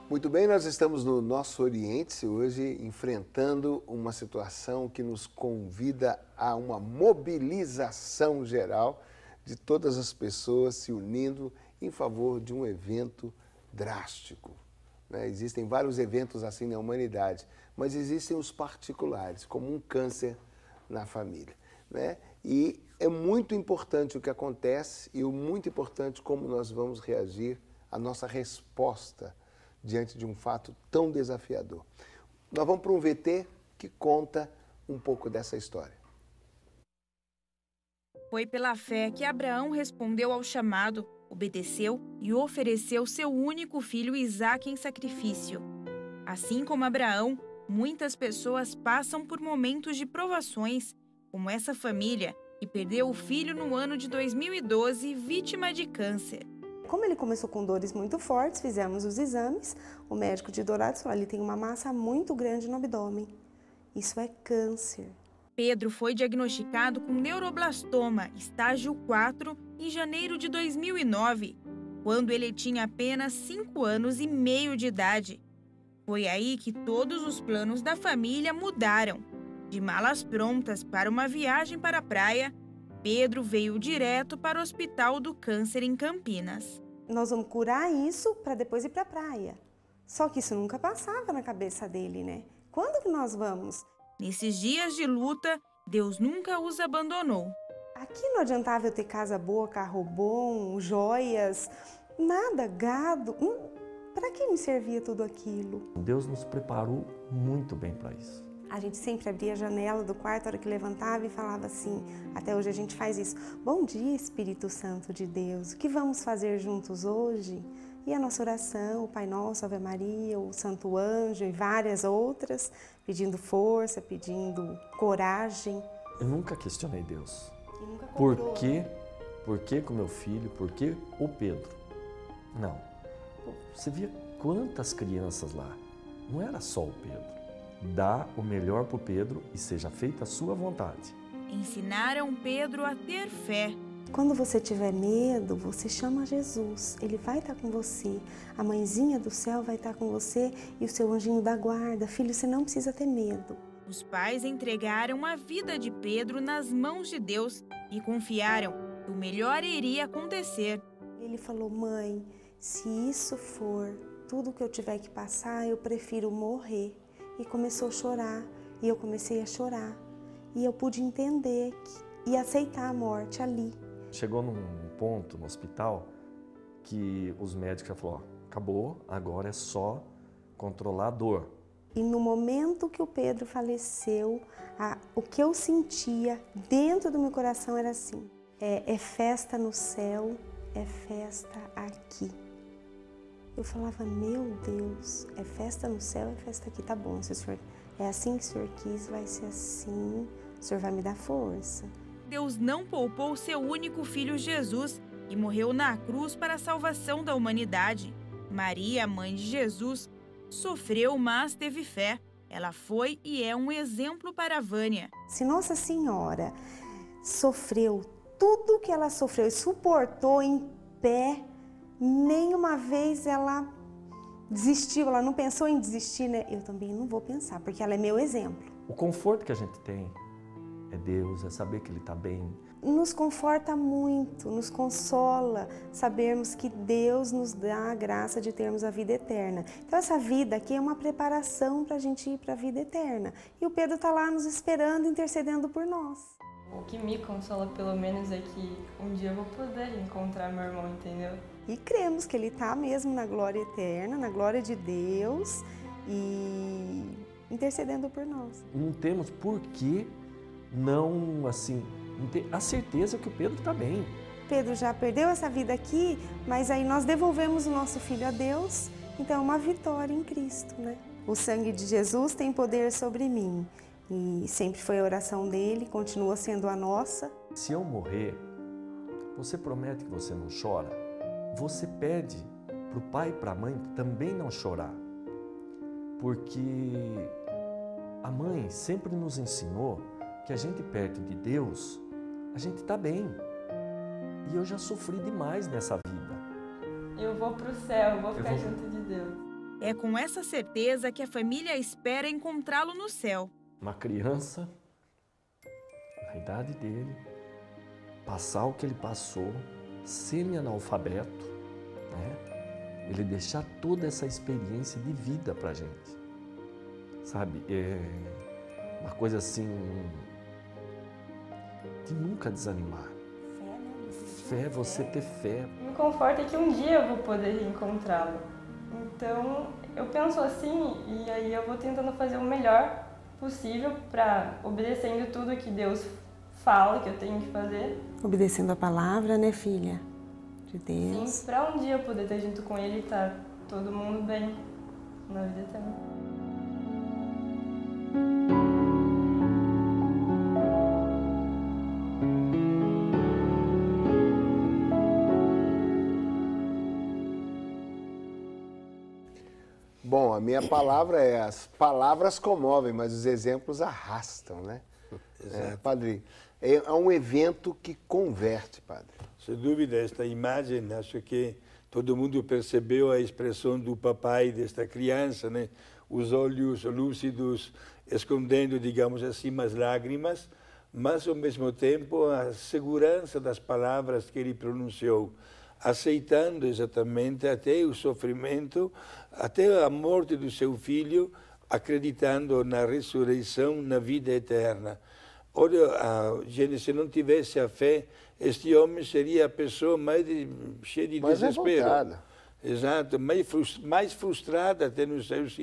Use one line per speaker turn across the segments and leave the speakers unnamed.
Muito bem, nós estamos no Nosso Oriente hoje enfrentando uma situação que nos convida a uma mobilização geral de todas as pessoas se unindo em favor de um evento drástico. Existem vários eventos assim na humanidade, mas existem os particulares, como um câncer na família. E é muito importante o que acontece e muito importante como nós vamos reagir, a nossa resposta diante de um fato tão desafiador. Nós vamos para um VT que conta um pouco dessa história.
Foi pela fé que Abraão respondeu ao chamado, obedeceu e ofereceu seu único filho Isaque em sacrifício. Assim como Abraão, muitas pessoas passam por momentos de provações, como essa família que perdeu o filho no ano de 2012, vítima de câncer.
Como ele começou com dores muito fortes, fizemos os exames. O médico de Dourados falou: ele tem uma massa muito grande no abdômen. Isso é câncer.
Pedro foi diagnosticado com neuroblastoma, estágio 4, em janeiro de 2009, quando ele tinha apenas 5 anos e meio de idade. Foi aí que todos os planos da família mudaram. De malas prontas para uma viagem para a praia, Pedro veio direto para o Hospital do Câncer em Campinas.
Nós vamos curar isso para depois ir para a praia. Só que isso nunca passava na cabeça dele, né? Quando que nós vamos?
Nesses dias de luta, Deus nunca os abandonou.
Aqui não adiantava eu ter casa boa, carro bom, joias, nada, gado. Para que me servia tudo aquilo?
Deus nos preparou muito bem para isso.
A gente sempre abria a janela do quarto, a hora que levantava e falava assim, até hoje a gente faz isso: bom dia, Espírito Santo de Deus, o que vamos fazer juntos hoje? E a nossa oração, o Pai Nosso, Ave Maria, o Santo Anjo e várias outras, pedindo força, pedindo coragem.
Eu nunca questionei Deus.
E nunca
Por
cobrou.
quê? Por que com meu filho? Por que o Pedro? Não. Você via quantas crianças lá. Não era só o Pedro. Dá o melhor para o Pedro e seja feita a sua vontade.
Ensinaram Pedro a ter fé.
Quando você tiver medo, você chama Jesus, Ele vai estar com você. A mãezinha do céu vai estar com você e o seu anjinho da guarda. Filho, você não precisa ter medo.
Os pais entregaram a vida de Pedro nas mãos de Deus e confiaram que o melhor iria acontecer.
Ele falou: mãe, se isso for tudo que eu tiver que passar, eu prefiro morrer. E começou a chorar, e eu comecei a chorar. E eu pude entender e aceitar a morte ali.
Chegou num ponto no hospital que os médicos já falaram: acabou, agora é só controlar a dor.
E no momento que o Pedro faleceu, o que eu sentia dentro do meu coração era assim: é festa no céu, é festa aqui. Eu falava: meu Deus, é festa no céu, é festa aqui. Tá bom, se o senhor é assim que o senhor quis, vai ser assim, o senhor vai me dar força.
Deus não poupou seu único filho Jesus e morreu na cruz para a salvação da humanidade. Maria, mãe de Jesus, sofreu, mas teve fé. Ela foi e é um exemplo para a Vânia.
Se Nossa Senhora sofreu tudo que ela sofreu e suportou em pé, nenhuma vez ela desistiu, ela não pensou em desistir, né? Eu também não vou pensar, porque ela é meu exemplo.
O conforto que a gente tem é Deus, é saber que Ele está bem.
Nos conforta muito, nos consola sabermos que Deus nos dá a graça de termos a vida eterna. Então essa vida aqui é uma preparação para a gente ir para a vida eterna. E o Pedro está lá nos esperando, intercedendo por nós.
O que me consola pelo menos é que um dia eu vou poder encontrar meu irmão, entendeu?
E cremos que ele está mesmo na glória eterna, na glória de Deus e intercedendo por nós.
Não temos por que não, assim, não ter a certeza que o Pedro está bem.
Pedro já perdeu essa vida aqui, mas aí nós devolvemos o nosso filho a Deus, então é uma vitória em Cristo, né? O sangue de Jesus tem poder sobre mim e sempre foi a oração dele, continua sendo a nossa.
Se eu morrer, você promete que você não chora? Você pede para o pai e para a mãe também não chorar, porque a mãe sempre nos ensinou que a gente perto de Deus, a gente está bem. E eu já sofri demais nessa vida.
Eu vou pro céu, eu vou ficar junto de Deus.
É com essa certeza que a família espera encontrá-lo no céu.
Uma criança, na idade dele, passar o que ele passou, semi-analfabeto, né? Ele deixar toda essa experiência de vida pra gente, sabe? É uma coisa assim, de nunca desanimar. Fé, você ter fé.
Me conforta que um dia eu vou poder reencontrá-lo. Então, eu penso assim e aí eu vou tentando fazer o melhor possível para obedecendo tudo que Deus fala que eu tenho que fazer.
Obedecendo a palavra, né, filha? De Deus.
Sim, para um dia eu poder estar junto com Ele e estar todo mundo bem na vida eterna.
Bom, a minha palavra é: as palavras comovem, mas os exemplos arrastam, né? Padre, é um evento que converte, padre.
Sem dúvida, esta imagem, acho que todo mundo percebeu a expressão do papai desta criança, né? Os olhos lúcidos, escondendo, digamos assim, as lágrimas, mas ao mesmo tempo a segurança das palavras que ele pronunciou, aceitando exatamente até o sofrimento, até a morte do seu filho, acreditando na ressurreição, na vida eterna. Ora, gente, se não tivesse a fé, este homem seria a pessoa cheia de desespero.
Revoltada.
Exato, mais frustrada até nos seus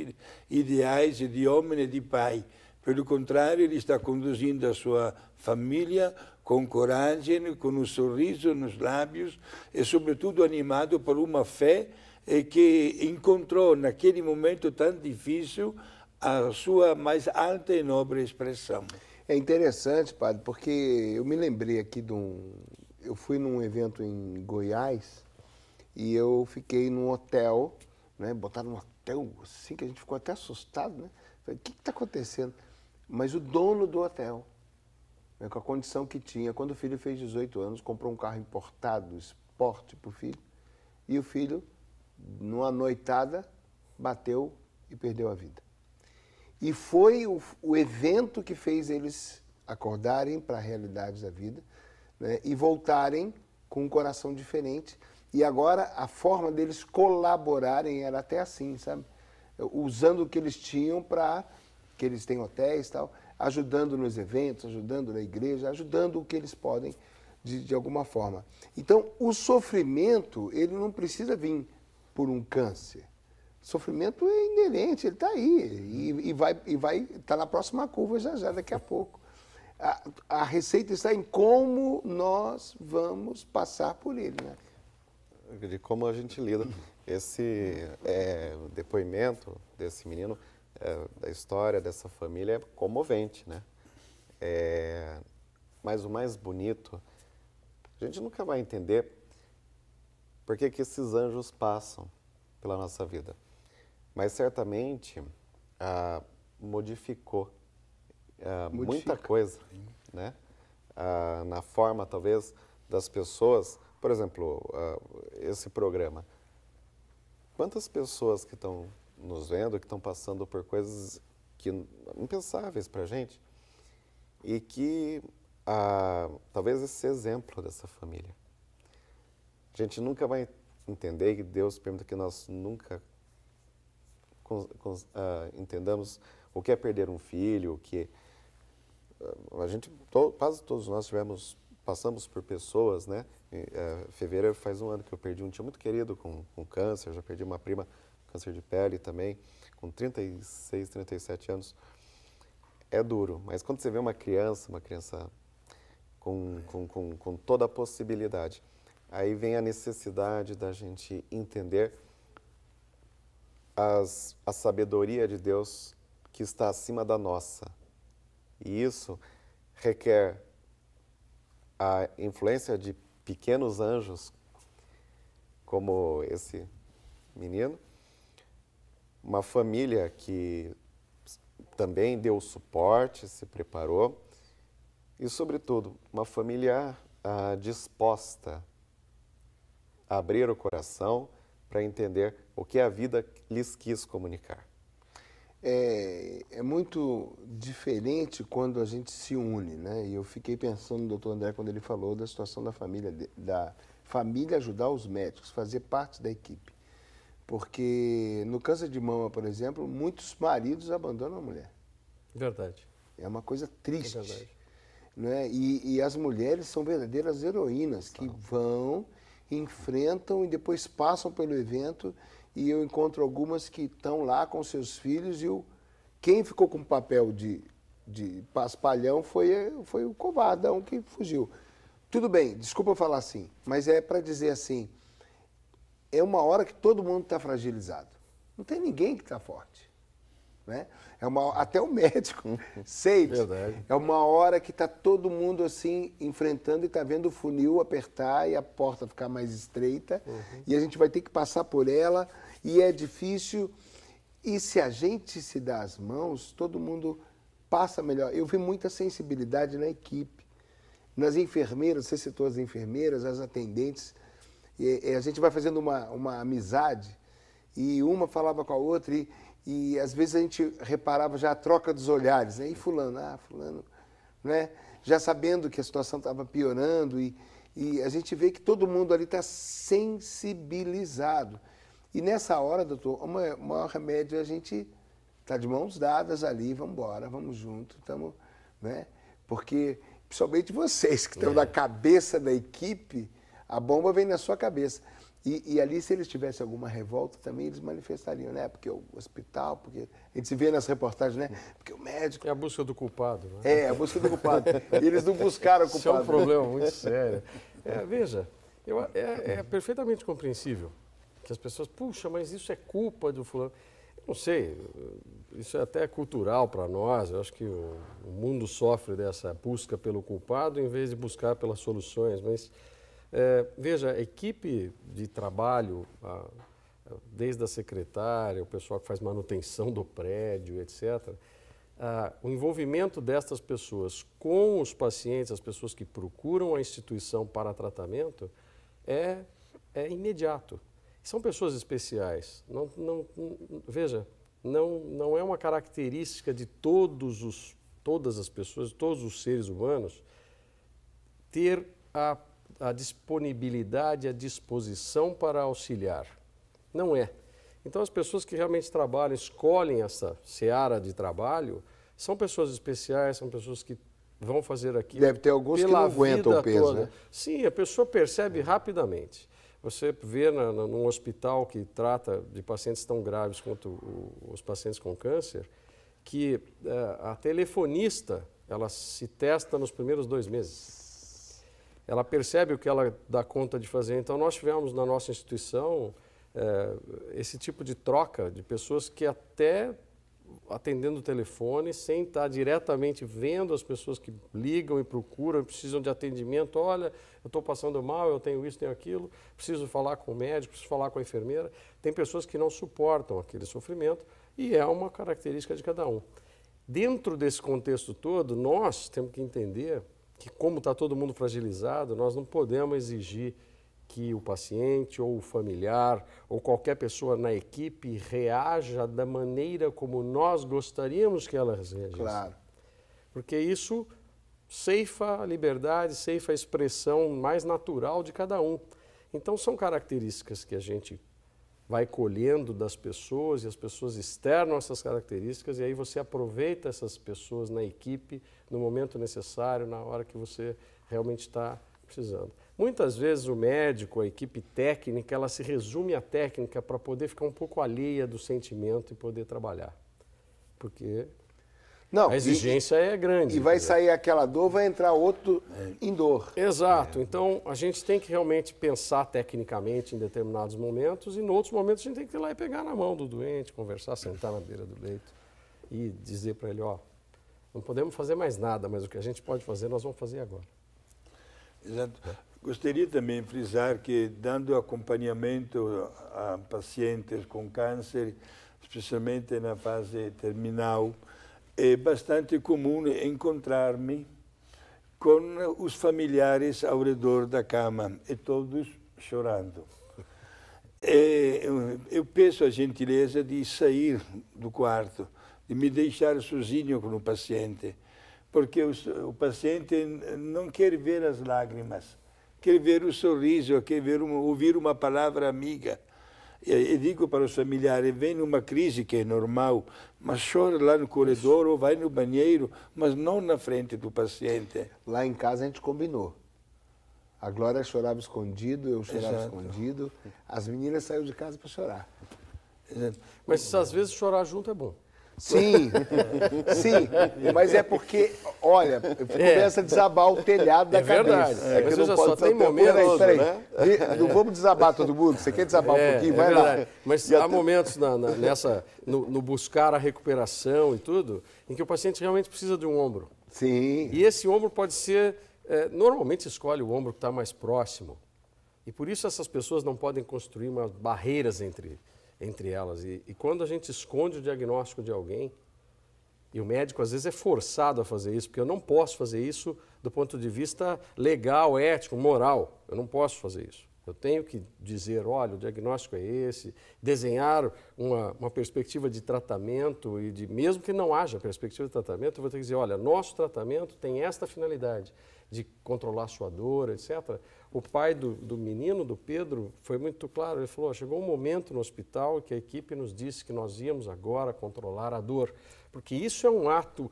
ideais de homem e de pai. Pelo contrário, ele está conduzindo a sua família com coragem, com um sorriso nos lábios e, sobretudo, animado por uma fé que encontrou, naquele momento tão difícil, a sua mais alta e nobre expressão.
É interessante, padre, porque eu me lembrei aqui eu fui num evento em Goiás e eu fiquei num hotel, né? Botaram um hotel assim que a gente ficou até assustado, né? Falei, o que está acontecendo? Mas o dono do hotel, né, com a condição que tinha, quando o filho fez 18 anos, comprou um carro importado, esporte para o filho, e o filho, numa noitada, bateu e perdeu a vida. E foi o evento que fez eles acordarem para a realidade da vida, né, e voltarem com um coração diferente. E agora a forma deles colaborarem era até assim, sabe? Usando o que eles tinham para... que eles têm hotéis e tal, ajudando nos eventos, ajudando na igreja, ajudando o que eles podem de alguma forma. Então, o sofrimento, ele não precisa vir por um câncer. O sofrimento é inerente, ele está aí e vai estar na próxima curva já, daqui a pouco. A receita está em como nós vamos passar por ele, né?
De como a gente lida. Esse depoimento desse menino, da história dessa família, é comovente, né? Mas o mais bonito, a gente nunca vai entender por que esses anjos passam pela nossa vida. Mas certamente modificou muita coisa, né? Na forma, talvez, das pessoas. Por exemplo, esse programa. Quantas pessoas que estão nos vendo, que estão passando por coisas impensáveis para a gente, e que talvez esse exemplo dessa família. A gente nunca vai entender, que Deus permita que nós nunca entendamos o que é perder um filho, o que a gente, quase todos nós passamos por pessoas, né? Em fevereiro faz um ano que eu perdi um tio muito querido com câncer, já perdi uma prima câncer de pele também, com 36, 37 anos. É duro, mas quando você vê uma criança com toda a possibilidade, aí vem a necessidade da gente entender a sabedoria de Deus que está acima da nossa. E isso requer a influência de pequenos anjos, como esse menino, uma família que também deu suporte, se preparou, e, sobretudo, uma família disposta a abrir o coração para entender o que a vida lhes quis comunicar.
É muito diferente quando a gente se une, né? E eu fiquei pensando no doutor André quando ele falou da situação da família ajudar os médicos, fazer parte da equipe. Porque no câncer de mama, por exemplo, muitos maridos abandonam a mulher.
Verdade.
É uma coisa triste.
É verdade.
Né? E as mulheres são verdadeiras heroínas que vão, enfrentam e depois passam pelo evento. E eu encontro algumas que estão lá com seus filhos e quem ficou com o papel de paspalhão foi o covardão que fugiu. Tudo bem, desculpa eu falar assim, mas é para dizer assim, é uma hora que todo mundo está fragilizado. Não tem ninguém que está forte. Né? Até o médico sente.
Verdade.
É uma hora que está todo mundo assim enfrentando e está vendo o funil apertar e a porta ficar mais estreita. E a gente vai ter que passar por ela e é difícil. E se a gente se dá as mãos, todo mundo passa melhor. Eu vi muita sensibilidade na equipe. Nas enfermeiras, você citou as enfermeiras, as atendentes. A gente vai fazendo uma amizade e uma falava com a outra e às vezes a gente reparava já a troca dos olhares, né? E fulano, né? Já sabendo que a situação estava piorando e a gente vê que todo mundo ali está sensibilizado. E nessa hora, doutor, o maior remédio é a gente estar de mãos dadas ali, vamos embora, vamos junto, né? Porque, principalmente vocês que estão na cabeça da equipe, a bomba vem na sua cabeça. E ali, se eles tivessem alguma revolta, também eles manifestariam, né? Porque o hospital, porque a gente se vê nas reportagens, né? Porque o médico...
É a busca do culpado, né?
É, a busca do culpado. E eles não buscaram o culpado.
Isso é um problema muito sério. Veja, é perfeitamente compreensível que as pessoas, puxa, mas isso é culpa do fulano. Eu não sei, isso é até cultural para nós. Eu acho que o mundo sofre dessa busca pelo culpado em vez de buscar pelas soluções, mas... veja, a equipe de trabalho, desde a secretária, o pessoal que faz manutenção do prédio, etc., o envolvimento destas pessoas com os pacientes, as pessoas que procuram a instituição para tratamento, é imediato. São pessoas especiais. Veja, não é uma característica de todas as pessoas, todos os seres humanos, ter a disponibilidade, a disposição para auxiliar. Não é. Então, as pessoas que realmente trabalham, escolhem essa seara de trabalho, são pessoas especiais, são pessoas que vão fazer aquilo.
Deve ter alguns que não aguentam o peso,
toda.
né?
Sim, a pessoa percebe rapidamente. Você vê num hospital que trata de pacientes tão graves quanto os pacientes com câncer, que a telefonista, ela se testa nos primeiros 2 meses. Ela percebe o que ela dá conta de fazer. Então, nós tivemos na nossa instituição esse tipo de troca de pessoas que até atendendo o telefone, sem estar diretamente vendo as pessoas que ligam e procuram, precisam de atendimento. Olha, eu estou passando mal, eu tenho isso, tenho aquilo, preciso falar com o médico, preciso falar com a enfermeira. Tem pessoas que não suportam aquele sofrimento e é uma característica de cada um. Dentro desse contexto todo, nós temos que entender que, como está todo mundo fragilizado, nós não podemos exigir que o paciente ou o familiar ou qualquer pessoa na equipe reaja da maneira como nós gostaríamos que elas reagissem.
Claro.
Porque isso ceifa a liberdade, ceifa a expressão mais natural de cada um. Então, são características que a gente vai colhendo das pessoas e as pessoas externam essas características e aí você aproveita essas pessoas na equipe no momento necessário, na hora que você realmente está precisando. Muitas vezes o médico, a equipe técnica, ela se resume à técnica para poder ficar um pouco alheia do sentimento e poder trabalhar. Porque a exigência é grande.
E vai sair aquela dor, vai entrar outro em dor.
Exato. Então, a gente tem que realmente pensar tecnicamente em determinados momentos e em outros momentos a gente tem que ir lá e pegar na mão do doente, conversar, sentar na beira do leito e dizer para ele, ó, não podemos fazer mais nada, mas o que a gente pode fazer, nós vamos fazer agora.
Exato. Gostaria também de frisar que, dando acompanhamento a pacientes com câncer, especialmente na fase terminal, é bastante comum encontrar-me com os familiares ao redor da cama e todos chorando. eu peço a gentileza de sair do quarto, de me deixar sozinho com o paciente, porque o paciente não quer ver as lágrimas, quer ver o sorriso, quer ouvir uma palavra amiga. Eu digo para os familiares, vem numa crise que é normal, mas chora lá no corredor ou vai no banheiro, mas não na frente do paciente.
Lá em casa a gente combinou. A Glória chorava escondido, eu chorava
Exato.
escondido. As meninas saíram de casa para chorar.
Exato.
Mas às vezes chorar junto é bom.
Sim, sim, mas é porque, olha, começa a desabar o telhado da
verdade.
cabeça.
Mas
que não
veja
pode
só,
ser
tem
o tempo
momentos,
todo, peraí. Não vamos desabar todo mundo, você quer desabar um pouquinho? Vai lá.
Mas há momentos no buscar a recuperação e tudo, em que o paciente realmente precisa de um ombro.
Sim.
E esse ombro pode ser, normalmente se escolhe o ombro que está mais próximo. E por isso essas pessoas não podem construir umas barreiras entre elas. E quando a gente esconde o diagnóstico de alguém, e o médico às vezes é forçado a fazer isso, porque eu não posso fazer isso do ponto de vista legal, ético, moral. Eu não posso fazer isso. Eu tenho que dizer, olha, o diagnóstico é esse, desenhar uma perspectiva de tratamento e mesmo que não haja perspectiva de tratamento, eu vou ter que dizer, olha, nosso tratamento tem esta finalidade de controlar sua dor, etc. O pai do menino, do Pedro, foi muito claro, ele falou, chegou um momento no hospital que a equipe nos disse que nós íamos agora controlar a dor, porque isso é um ato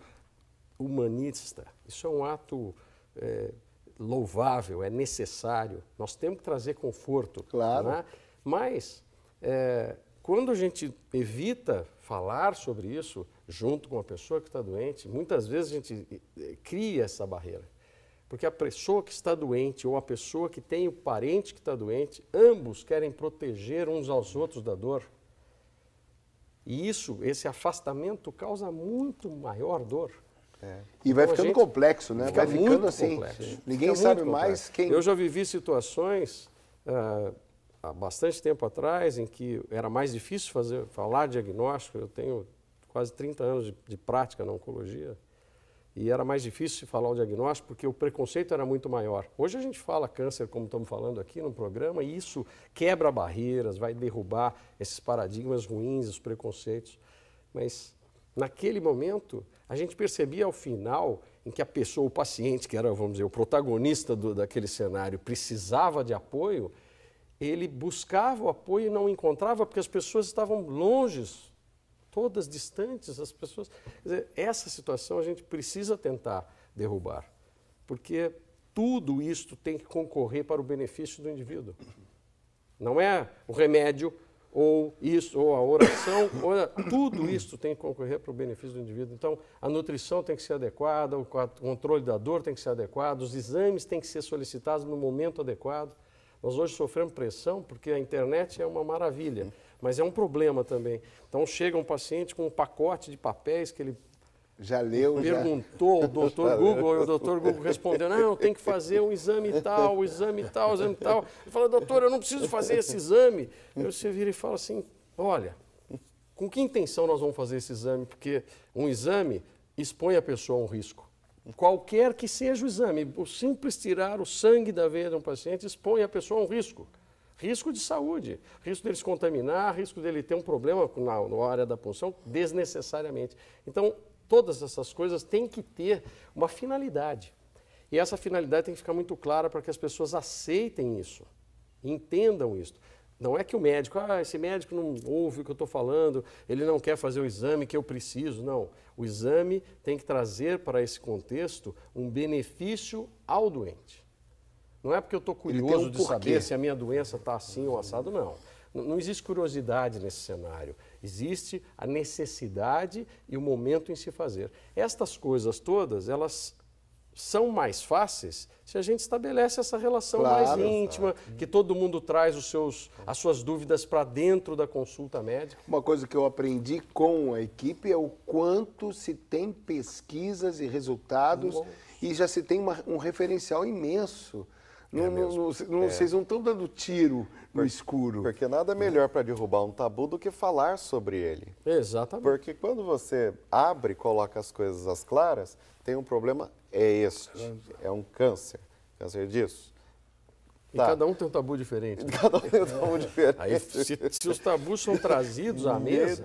humanista, isso é um ato louvável, é necessário, nós temos que trazer conforto.
Claro.
Né? Mas, quando a gente evita falar sobre isso junto com a pessoa que está doente, muitas vezes a gente cria essa barreira. Porque a pessoa que está doente ou a pessoa que tem o parente que está doente, ambos querem proteger uns aos outros da dor. E esse afastamento causa muito maior dor.
E vai
Então,
ficando complexo, né? Vai ficando
muito
assim.
complexo.
Ninguém
Fica
sabe
muito
mais
complexo.
quem...
Eu já vivi situações, há bastante tempo atrás, em que era mais difícil falar diagnóstico. Eu tenho quase 30 anos de prática na oncologia. E era mais difícil falar o diagnóstico porque o preconceito era muito maior. Hoje a gente fala câncer, como estamos falando aqui no programa, e isso quebra barreiras, vai derrubar esses paradigmas ruins, os preconceitos. Mas naquele momento, a gente percebia ao final em que a pessoa, o paciente, que era, vamos dizer, o protagonista daquele cenário, precisava de apoio, ele buscava o apoio e não encontrava porque as pessoas estavam longe, todas distantes, as pessoas... Quer dizer, essa situação a gente precisa tentar derrubar, porque tudo isso tem que concorrer para o benefício do indivíduo. Não é o remédio, ou isso, ou a oração, tudo isso tem que concorrer para o benefício do indivíduo. Então, a nutrição tem que ser adequada, o controle da dor tem que ser adequado, os exames têm que ser solicitados no momento adequado. Nós hoje sofremos pressão porque a internet é uma maravilha, mas é um problema também. Então chega um paciente com um pacote de papéis que ele
já leu,
perguntou ao doutor Google, e o doutor Google respondeu, não, tem que fazer um exame tal, o exame tal, o exame tal. Ele fala, doutor, eu não preciso fazer esse exame. Aí você vira e fala assim, olha, com que intenção nós vamos fazer esse exame? Porque um exame expõe a pessoa a um risco. Qualquer que seja o exame, o simples tirar o sangue da veia de um paciente expõe a pessoa a um risco. Risco de saúde, risco dele se contaminar, risco dele ter um problema na área da punção desnecessariamente. Então, todas essas coisas têm que ter uma finalidade. E essa finalidade tem que ficar muito clara para que as pessoas aceitem isso, entendam isso. Não é que o médico, esse médico não ouve o que eu estou falando, ele não quer fazer o exame que eu preciso. Não, o exame tem que trazer para esse contexto um benefício ao doente. Não é porque eu estou curioso de saber se a minha doença está assim ou assado, não. Não existe curiosidade nesse cenário. Existe a necessidade e o momento em se fazer. Estas coisas todas, elas são mais fáceis se a gente estabelece essa relação mais íntima, que todo mundo traz as suas dúvidas para dentro da consulta médica.
Uma coisa que eu aprendi com a equipe é o quanto se tem pesquisas e resultados e já se tem um referencial imenso. Vocês não estão dando tiro no escuro.
Porque nada melhor para derrubar um tabu do que falar sobre ele.
Exatamente.
Porque quando você abre e coloca as coisas às claras, tem um problema, é um câncer disso.
E cada um tem um tabu diferente.
Cada um tem um tabu diferente.
Aí, se os tabus são trazidos à mesa,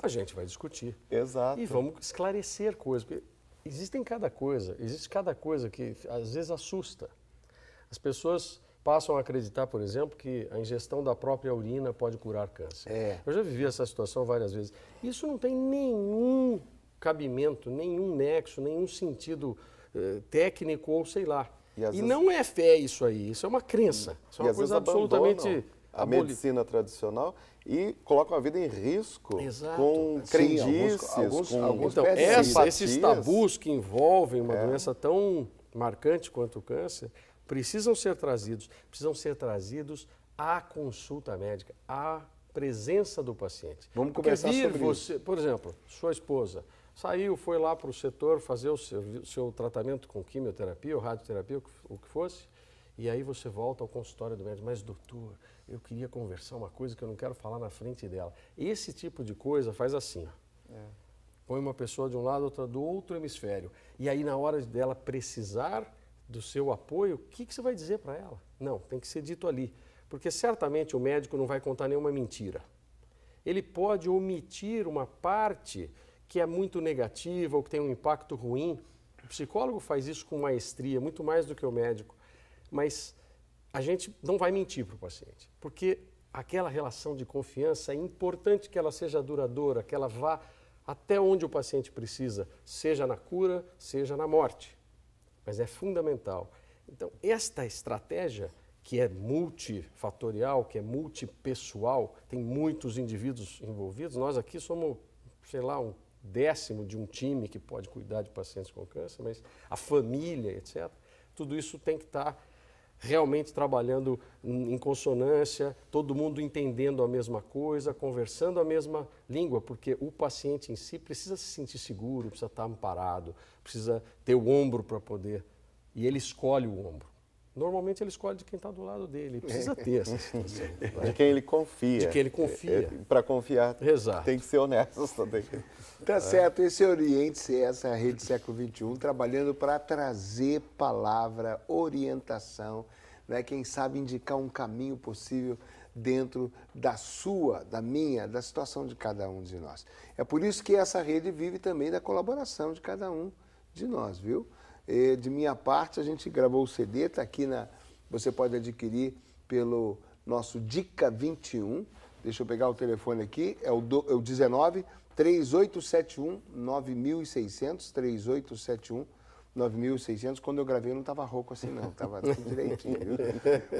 a gente vai discutir.
Exato.
E vamos esclarecer coisas. Porque existe cada coisa que às vezes assusta. As pessoas passam a acreditar, por exemplo, que a ingestão da própria urina pode curar câncer. Eu já vivi essa situação várias vezes. Isso não tem nenhum cabimento, nenhum nexo, nenhum sentido técnico ou sei lá. E não é fé isso aí, isso é uma crença. Isso é uma coisa absolutamente...
a medicina tradicional e colocam a vida em risco.
Exato.
Com crendices,
então, esses tabus que envolvem uma doença tão marcante quanto o câncer precisam ser trazidos à consulta médica, à presença do paciente.
Vamos conversar sobre isso.
Por exemplo, sua esposa saiu, foi lá para o setor fazer o seu tratamento com quimioterapia ou radioterapia, o que fosse, e aí você volta ao consultório do médico, mas doutor, eu queria conversar uma coisa que eu não quero falar na frente dela. Esse tipo de coisa faz assim, ó. Põe uma pessoa de um lado, outra do outro hemisfério, e aí na hora dela precisar do seu apoio, o que você vai dizer para ela? Não, tem que ser dito ali, porque certamente o médico não vai contar nenhuma mentira. Ele pode omitir uma parte que é muito negativa ou que tem um impacto ruim. O psicólogo faz isso com maestria, muito mais do que o médico. Mas a gente não vai mentir para o paciente, porque aquela relação de confiança é importante que ela seja duradoura, que ela vá até onde o paciente precisa, seja na cura, seja na morte. Mas é fundamental. Então, esta estratégia, que é multifatorial, que é multipessoal, tem muitos indivíduos envolvidos, nós aqui somos, sei lá, 1/10 de um time que pode cuidar de pacientes com câncer, mas a família, etc., tudo isso tem que estar realmente trabalhando em consonância, todo mundo entendendo a mesma coisa, conversando a mesma língua, porque o paciente em si precisa se sentir seguro, precisa estar amparado, precisa ter o ombro para poder, e ele escolhe o ombro. Normalmente ele escolhe de quem está do lado dele, ele precisa ter essa situação.
De quem ele confia.
De quem ele confia.
Para confiar,
exato,
tem que ser honesto também.
Tá certo, esse Oriente-se, essa Rede Século XXI, trabalhando para trazer palavra, orientação, né? Quem sabe indicar um caminho possível dentro da sua, da minha, da situação de cada um de nós. É por isso que essa rede vive também da colaboração de cada um de nós, viu? De minha parte, a gente gravou o CD, está aqui você pode adquirir pelo nosso Dica 21. Deixa eu pegar o telefone aqui, é o 19 3871 9600, 3871 9600. Quando eu gravei não estava rouco assim não, estava tudo direitinho, viu?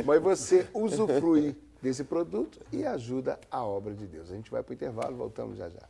Mas você usufrui desse produto e ajuda a obra de Deus. A gente vai para o intervalo, voltamos já já.